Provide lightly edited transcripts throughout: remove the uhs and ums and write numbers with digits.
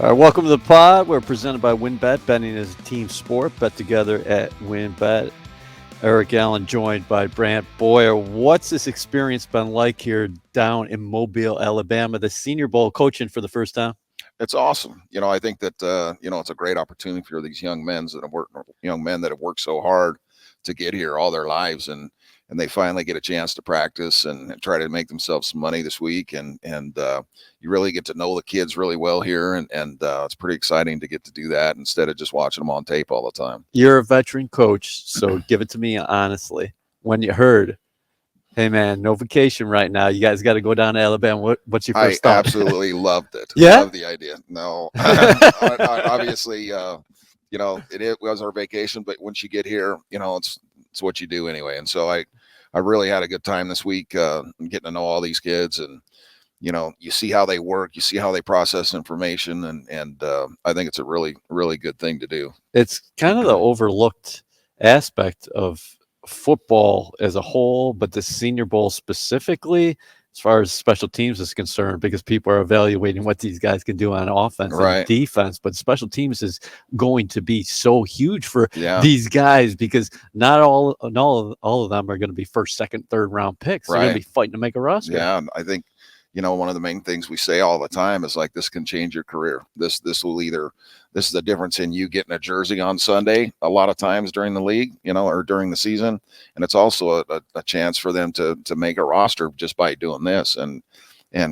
All right, welcome to the pod. We're presented by WinBet. Betting is a team sport. Bet together at WinBet. Eric Allen joined by Brant. Boyer, what's this experience been like here down in Mobile, Alabama? The Senior Bowl coaching for the first time. It's awesome. I think that it's a great opportunity for these young men that have worked so hard to get here all their lives, and they finally get a chance to practice and try to make themselves some money this week, and you really get to know the kids really well here, and it's pretty exciting to get to do that instead of just watching them on tape all the time. You're a veteran coach, so give it to me honestly. When you heard, hey man, no vacation right now, you guys got to go down to Alabama, what's your first thought? I absolutely loved it. Yeah? Loved the idea. No, obviously, it was our vacation, but once you get here, it's what you do anyway. And so I really had a good time this week, getting to know all these kids, and you see how they work, you see how they process information, and I think it's a really, really good thing to do. It's kind of the overlooked aspect of football as a whole, but the Senior Bowl specifically, as far as special teams is concerned, because people are evaluating what these guys can do on offense and defense, but special teams is going to be so huge for these guys, because not all of them are going to be first, second, third round picks. They're going to be fighting to make a roster. Yeah, I think one of the main things we say all the time is like, this can change your career. This is the difference in you getting a jersey on Sunday a lot of times during the league, or during the season. And it's also a chance for them to make a roster just by doing this. And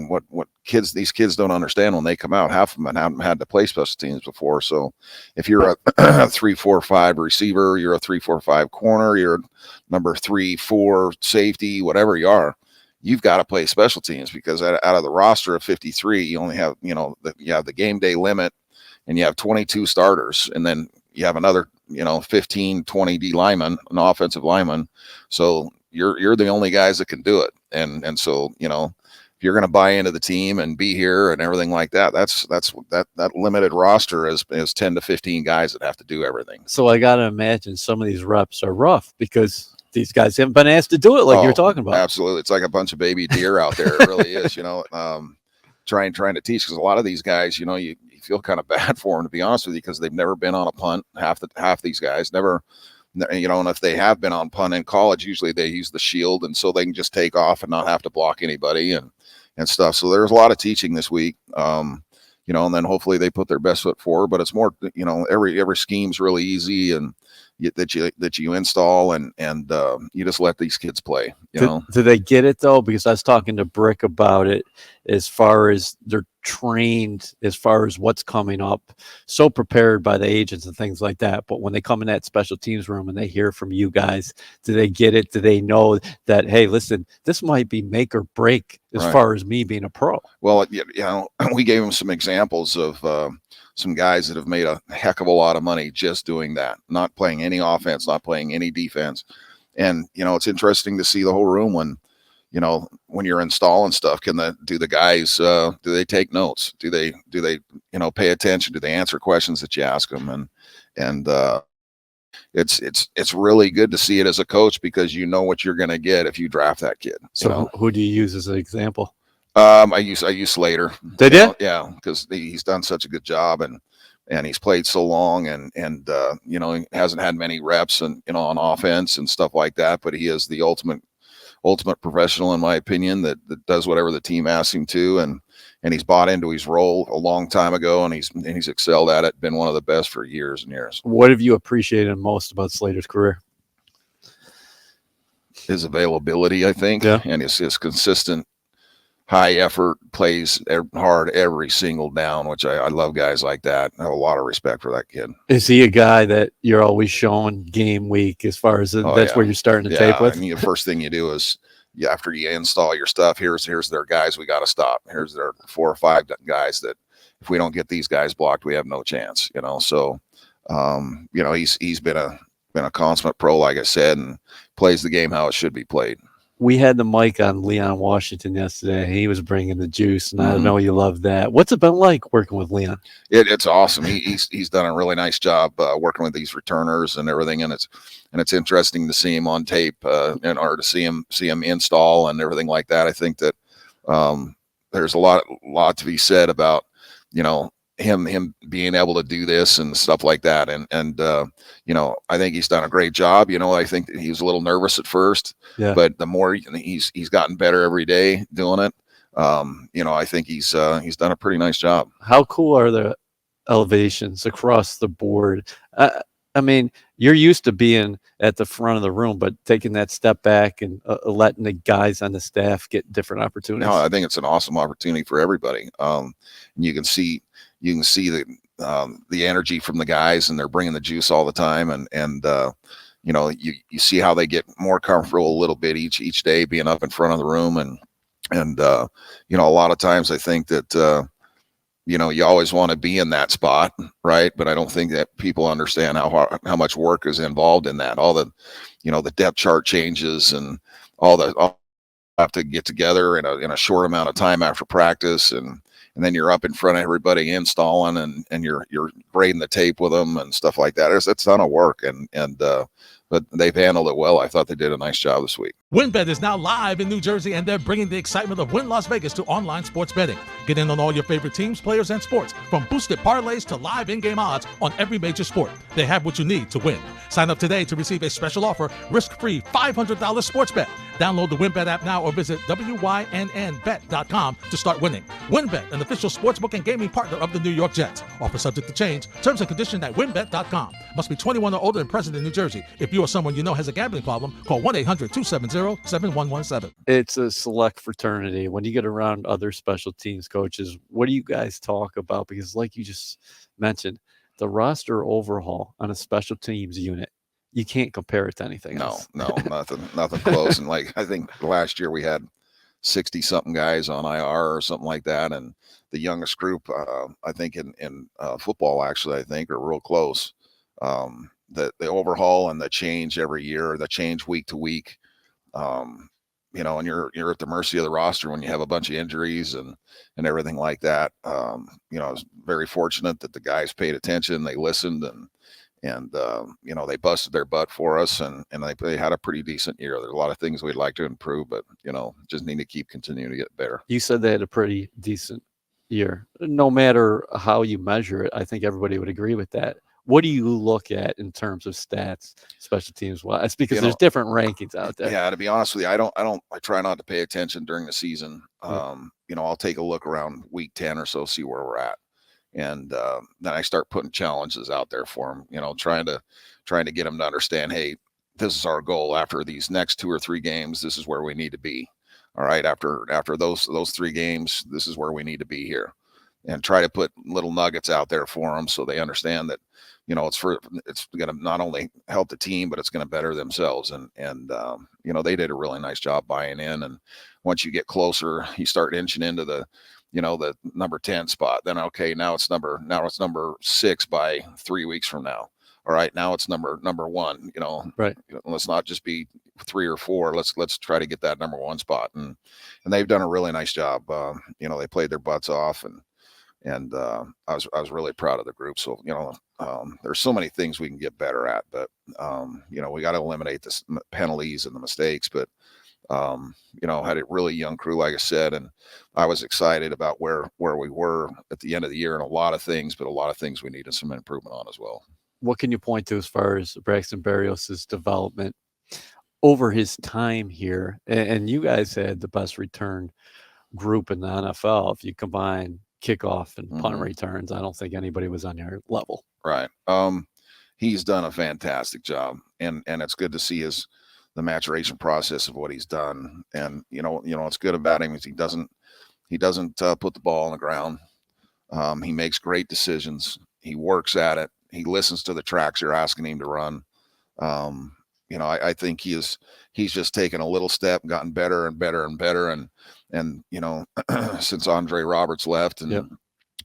what these kids don't understand when they come out, half of them haven't had to play special teams before. So if you're a 3-4-5 receiver, you're a 3-4-5 corner, you're number 3-4 safety, whatever you are, you've got to play special teams, because out of the roster of 53, you only have, you have the game day limit, and you have 22 starters, and then you have another, 15, 20 D linemen, an offensive lineman. So you're the only guys that can do it. And so, if you're going to buy into the team and be here and everything like that, that limited roster is 10 to 15 guys that have to do everything. So I got to imagine some of these reps are rough, because these guys haven't been asked to do it like you're talking about. Absolutely. It's like a bunch of baby deer out there. It really is, trying to teach, because a lot of these guys, you feel kind of bad for them, to be honest with you, because they've never been on a punt. Half these guys never, and if they have been on punt in college, usually they use the shield, and so they can just take off and not have to block anybody and stuff. So there's a lot of teaching this week. And then hopefully they put their best foot forward, but it's more, every scheme's really easy, and that you install, and you just let these kids play. Do they get it though? Because I was talking to Brick about it, as far as they're trained, as far as what's coming up, so prepared by the agents and things like that. But when they come in that special teams room and they hear from you guys, do they get it? Do they know that, hey, listen, this might be make or break as far as me being a pro? Well, we gave them some examples of some guys that have made a heck of a lot of money just doing that, not playing any offense, not playing any defense. And, it's interesting to see the whole room when you're installing stuff. Do the guys, do they take notes? Do they, pay attention? Do they answer questions that you ask them? And it's really good to see it as a coach, because you know what you're going to get if you draft that kid. So who do you use as an example? I use Slater. Did you? Yeah, because he's done such a good job, and he's played so long, and he hasn't had many reps and on offense and stuff like that. But he is the ultimate professional, in my opinion, that does whatever the team asks him to, and he's bought into his role a long time ago, and he's excelled at it. Been one of the best for years and years. What have you appreciated most about Slater's career? His availability, I think, and his consistent, high effort, plays hard every single down, which I love guys like that. I have a lot of respect for that kid. Is he a guy that you're always showing game week, as far as that's where you're starting to tape with? I mean, the first thing you do is, after you install your stuff, here's their guys we got to stop. Here's their 4 or 5 guys that if we don't get these guys blocked, we have no chance. So, he's been a consummate pro, like I said, and plays the game how it should be played. We had the mic on Leon Washington yesterday. He was bringing the juice, and I know you love that. What's it been like working with Leon? It's awesome. He's done a really nice job working with these returners and everything, and it's interesting to see him on tape, or to see him install and everything like that. I think that there's a lot to be said about him being able to do this and stuff like that. And I think he's done a great job. I think that he was a little nervous at first, Yeah. but the more he's gotten better every day doing it. I think he's done a pretty nice job. How cool are the elevations across the board? I mean, you're used to being at the front of the room, but taking that step back and letting the guys on the staff get different No, opportunities. I think it's an awesome opportunity for everybody. And you can see the energy from the guys, and they're bringing the juice all the time. You see how they get more comfortable a little bit each day being up in front of the room. And a lot of times I think that, you always want to be in that spot, right? But I don't think that people understand how much work is involved in that. All the depth chart changes and all have to get together in a short amount of time after practice, and then you're up in front of everybody installing, and you're grading the tape with them and stuff like that. It's a ton of work, but they've handled it well. I thought they did a nice job this week. WynnBET is now live in New Jersey, and they're bringing the excitement of Wynn Las Vegas to online sports betting. Get in on all your favorite teams, players, and sports, from boosted parlays to live in-game odds on every major sport. They have what you need to win. Sign up today to receive a special offer, risk-free $500 sports bet. Download the WynnBET app now or visit wynnbet.com to start winning. WynnBET, an official sportsbook and gaming partner of the New York Jets. Offer subject to change. Terms and conditions at wynnbet.com. Must be 21 or older and present in New Jersey. If you or someone you know has a gambling problem, call 1-800-270-7117. It's a select fraternity. When you get around other special teams coaches, what do you guys talk about? Because like you just mentioned, the roster overhaul on a special teams unit, you can't compare it to anything else. No, nothing close. And I think last year we had 60 something guys on IR or something like that. And the youngest group, I think in football, actually, I think are real close. The overhaul and the change every year, the change week to week, and you're at the mercy of the roster when you have a bunch of injuries and everything like that. I was very fortunate that the guys paid attention, they listened, and they busted their butt for us, and they had a pretty decent year. There's a lot of things we'd like to improve, but just need to continue to get better. You said they had a pretty decent year. No matter how you measure it, I think everybody would agree with that. What do you look at in terms of stats, special teams wise? Because there's different rankings out there. Yeah, to be honest with you, I try not to pay attention during the season. I'll take a look around week 10 or so, see where we're at. And then I start putting challenges out there for them, trying to get them to understand, hey, this is our goal after these next 2 or 3 games. This is where we need to be. All right. After those 3 games, this is where we need to be here, and try to put little nuggets out there for them so they understand that, it's going to not only help the team, but it's going to better themselves. And they did a really nice job buying in. And once you get closer, you start inching into the number 10 spot. Then, okay, now it's number 6 by 3 weeks from now. All right, now it's number 1, right. Let's not just be 3 or 4. Let's try to get that number 1 spot. And they've done a really nice job. They played their butts off, and I was really proud of the group. So, there's so many things we can get better at, but we got to eliminate the penalties and the mistakes. But had a really young crew, like I said, and I was excited about where we were at the end of the year, and a lot of things we needed some improvement on as well. What can you point to as far as Braxton Berrios' development over his time here? And you guys had the best return group in the NFL. If you combine kickoff and punt returns, I don't think anybody was on your level. Right. He's done a fantastic job, and it's good to see the maturation process of what he's done. And what's good about him is he doesn't put the ball on the ground. He makes great decisions. He works at it. He listens to the tracks you're asking him to run. I think he's just taken a little step, gotten better and better and better. And since Andre Roberts left, and yep.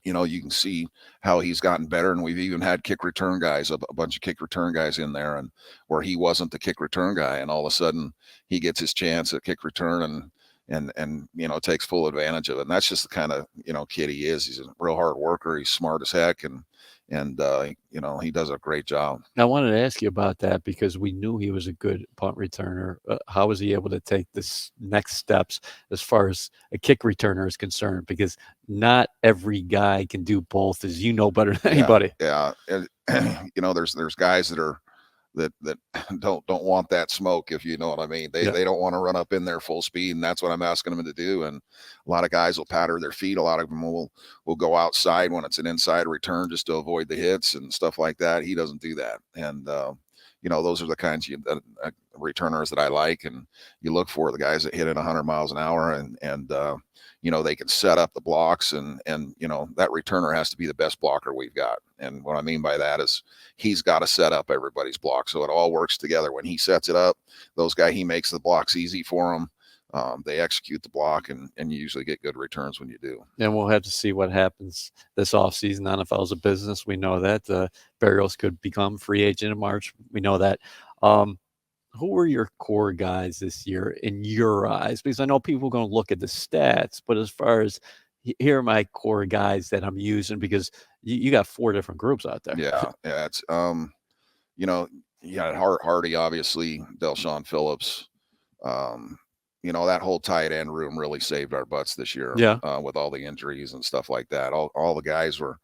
You can see how he's gotten better. And we've even had kick return guys, a bunch of kick return guys in there, and where he wasn't the kick return guy, and all of a sudden he gets his chance at kick return and takes full advantage of it. And that's just the kind of kid he is. He's a real hard worker. He's smart as heck, and and he does a great job. I wanted to ask you about that because we knew he was a good punt returner. How was he able to take this next steps as far as a kick returner is concerned? Because not every guy can do both, as you know better than anybody. Yeah. And, there's guys that don't want that smoke, if you know what I mean. They don't want to run up in there full speed, and that's what I'm asking them to do. And a lot of guys will patter their feet. A lot of them will go outside when it's an inside return just to avoid the hits and stuff like that. He doesn't do that. And those are the kinds of returners that I like, and you look for the guys that hit it 100 miles an hour, and they can set up the blocks, and that returner has to be the best blocker we've got. And what I mean by that is he's got to set up everybody's block so it all works together. When he sets it up, he makes the blocks easy for them. They execute the block, and you usually get good returns when you do. And we'll have to see what happens this offseason. NFL is a business. We know that. Barrios could become free agent in March. We know that. Who were your core guys this year in your eyes? Because I know people are going to look at the stats, but as far as here are my core guys that I'm using, because you got 4 different groups out there. Yeah. It's you got Hardy, obviously, Delshon Phillips. That whole tight end room really saved our butts this year. Yeah. With all the injuries and stuff like that. All the guys were,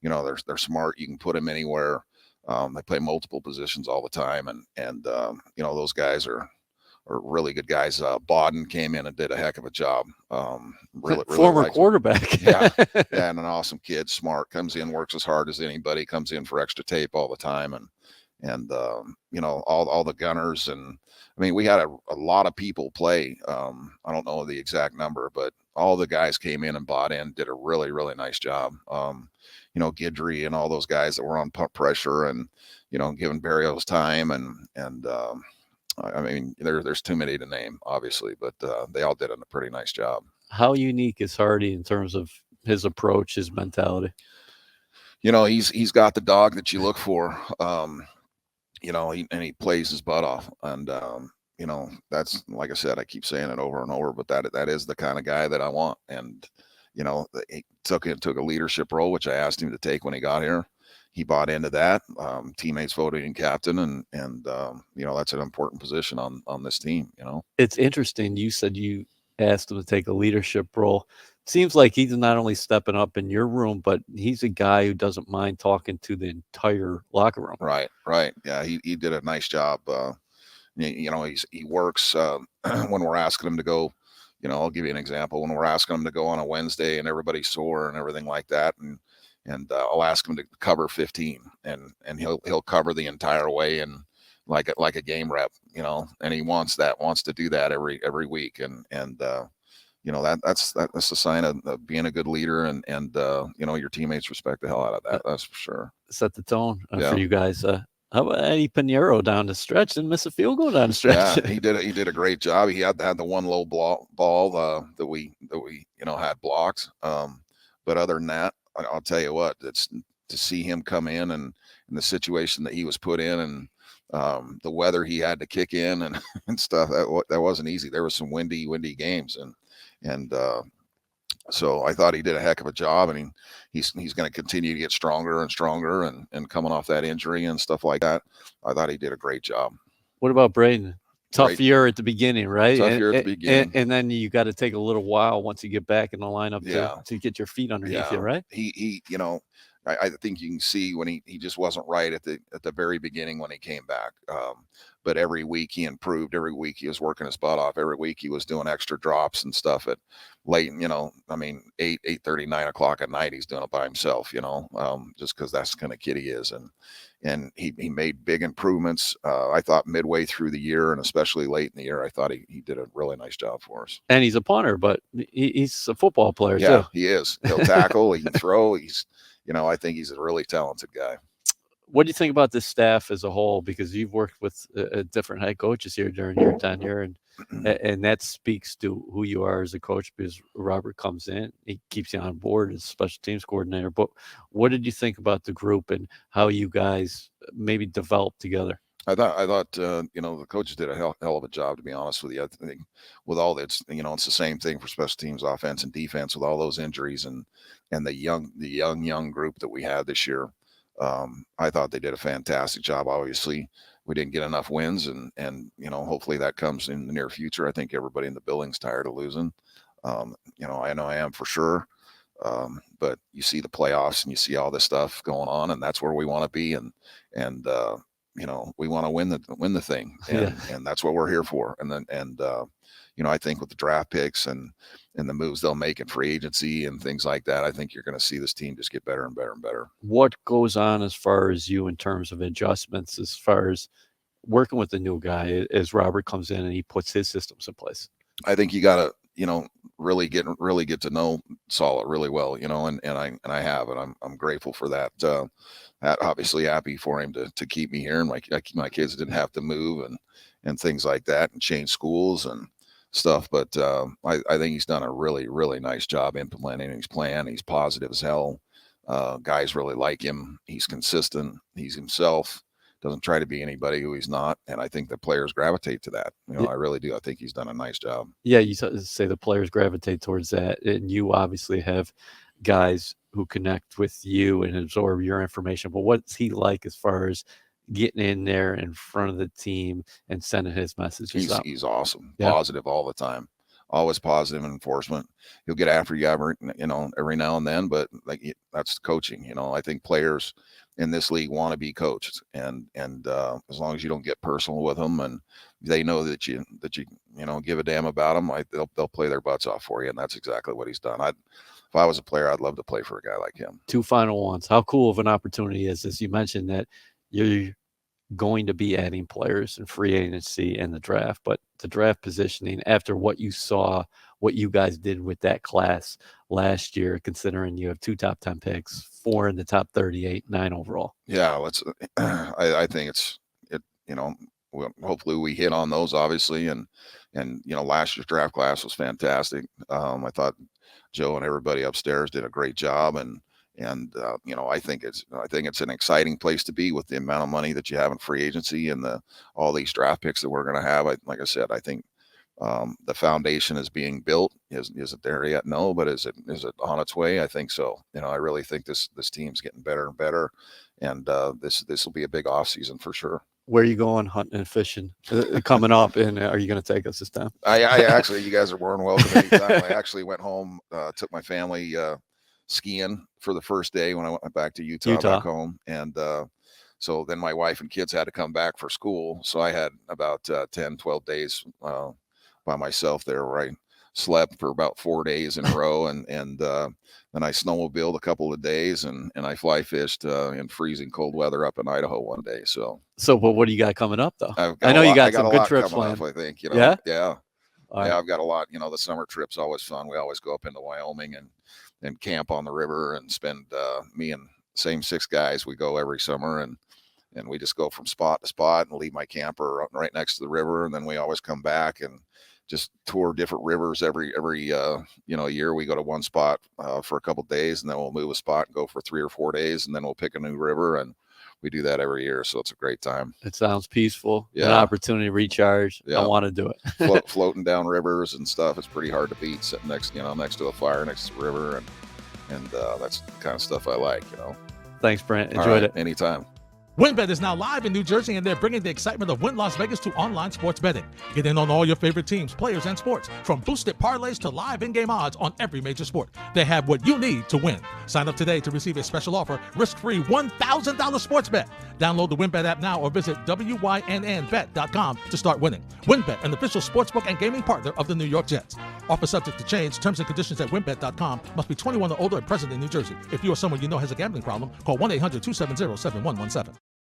they're smart. You can put them anywhere. They play multiple positions all the time, and those guys are really good guys. Bodden came in and did a heck of a job. Really Former quarterback. Yeah, and an awesome kid, smart, comes in, works as hard as anybody, comes in for extra tape all the time, and all the gunners. And I mean, we had a lot of people play. I don't know the exact number, but all the guys came in and bought in, did a really, really nice job. Guidry and all those guys that were on pump pressure, and giving Barrios time, and I mean, there's too many to name, obviously, but they all did a pretty nice job. How unique is Hardy in terms of his approach, his mentality? He's got the dog that you look for. He plays his butt off, and that's, like I said, I keep saying it over and over, but that is the kind of guy that I want. And he took a leadership role, which I asked him to take when he got here. He bought into that. Teammates voted him captain, and that's an important position on this team. It's interesting. You said you asked him to take a leadership role. Seems like he's not only stepping up in your room, but he's a guy who doesn't mind talking to the entire locker room. Right. Yeah, he did a nice job. He works when we're asking him to go. I'll give you an example. When we're asking him to go on a Wednesday and everybody's sore and everything like that, and I'll ask him to cover 15, and he'll cover the entire way, and like a game rep, and he wants to do that every week, and that's a sign of being a good leader, and your teammates respect the hell out of that. That's for sure. Set the tone for you guys. How about Eddie Pinheiro down the stretch? Didn't miss a field goal down the stretch. Yeah, he did a great job. He had the one low ball that we had blocked. But other than that, I'll tell you what, it's to see him come in and the situation that he was put in, and the weather he had to kick in and stuff, that wasn't easy. There was some windy games, and so I thought he did a heck of a job, and he's going to continue to get stronger and stronger, and coming off that injury and stuff like that, I thought he did a great job. What about Braden? Tough year at the beginning, right? Tough year at the beginning. And then you got to take a little while once you get back in the lineup to get your feet underneath you, right? He I think you can see when he just wasn't right at the very beginning when he came back. But every week he improved. Every week he was working his butt off. Every week he was doing extra drops and stuff at late, 8:30, 9 o'clock at night. He's doing it by himself, just because that's the kind of kid he is. And he made big improvements. I thought midway through the year, and especially late in the year, I thought he did a really nice job for us. And he's a punter, but he's a football player too. Yeah, he is. He'll tackle. He can throw. I think he's a really talented guy. What do you think about this staff as a whole? Because you've worked with different head coaches here during your tenure, and that speaks to who you are as a coach. Because Robert comes in, he keeps you on board as special teams coordinator. But what did you think about the group and how you guys maybe developed together? I thought the coaches did a hell of a job, to be honest with you. I think with all that, it's the same thing for special teams, offense and defense, with all those injuries and the young group that we had this year. I thought they did a fantastic job. Obviously, we didn't get enough wins, and hopefully that comes in the near future. I think everybody in the building's tired of losing. I know I am for sure. But you see the playoffs and you see all this stuff going on, and that's where we want to be. And we want to win the thing, and that's what we're here for. I think with the draft picks and the moves they'll make in free agency and things like that, I think you're going to see this team just get better and better and better. What goes on as far as you in terms of adjustments, as far as working with the new guy as Robert comes in and he puts his systems in place? I think you got to, really get to know Saul really well, and I have, and I'm grateful for that. Obviously happy for him to keep me here, and my kids didn't have to move and things like that and change schools and stuff. But I think he's done a really, really nice job implementing his plan. He's positive as hell. Guys really like him. He's consistent. He's himself. Doesn't try to be anybody who he's not, and I think the players gravitate to that. I really do. I think he's done a nice job. Yeah, you say the players gravitate towards that, and you obviously have guys who connect with you and absorb your information. But what's he like as far as getting in there in front of the team and sending his messages out? He's awesome, positive all the time, always positive enforcement. He'll get after you every now and then, but that's coaching. I think players in this league want to be coached, and as long as you don't get personal with them and they know that you give a damn about them, they'll play their butts off for you, and that's exactly what he's done. If I was a player, I'd love to play for a guy like him. Two final ones. How cool of an opportunity is this? You mentioned that you're going to be adding players in free agency and the draft, but the draft positioning after what you saw, what you guys did with that class last year, considering you have 2 top 10 picks, 4 in the top 38, 9 overall. Yeah, I think hopefully we hit on those, obviously, and last year's draft class was fantastic. I thought Joe and everybody upstairs did a great job, and I think it's an exciting place to be with the amount of money that you have in free agency and all these draft picks that we're going to have. Like I said, I think the foundation is being built. Is it there yet? No, but is it on its way? I think so. I really think this team's getting better and better, and this will be a big offseason for sure. Where are you going hunting and fishing coming up, and are you going to take us this time? I actually, you guys are more than welcome anytime. I actually went home, took my family skiing for the first day when I went back to Utah. Back home, and so then my wife and kids had to come back for school, so I had about 10, 12 days by myself there, where I slept for about 4 days in a row, and then I snowmobiled a couple of days, and I fly fished in freezing cold weather up in Idaho one day. So but what do you got coming up though? I know you got some good trips planned. I think Yeah. I've got a lot. The summer trip's always fun. We always go up into Wyoming and camp on the river and spend me and same 6 guys. We go every summer, and we just go from spot to spot and leave my camper right next to the river, and then we always come back and just tour different rivers every year. We go to one spot for a couple of days, and then we'll move a spot and go for 3 or 4 days, and then we'll pick a new river, and we do that every year. So it's a great time. It sounds peaceful. An opportunity to recharge. I want to do it. Floating down rivers and stuff. It's pretty hard to beat, sitting next to a fire next to the river, and that's the kind of stuff I like. Thanks, Brant. Enjoyed it. Anytime. WynnBET is now live in New Jersey, and they're bringing the excitement of Wynn Las Vegas to online sports betting. Get in on all your favorite teams, players, and sports, from boosted parlays to live in-game odds on every major sport. They have what you need to win. Sign up today to receive a special offer, risk-free $1,000 sports bet. Download the WynnBET app now or visit wynnbet.com to start winning. WynnBET, an official sportsbook and gaming partner of the New York Jets. Offer subject to change. Terms and conditions at wynnbet.com. Must be 21 or older and present in New Jersey. If you or someone you know has a gambling problem, call 1-800-270-7117.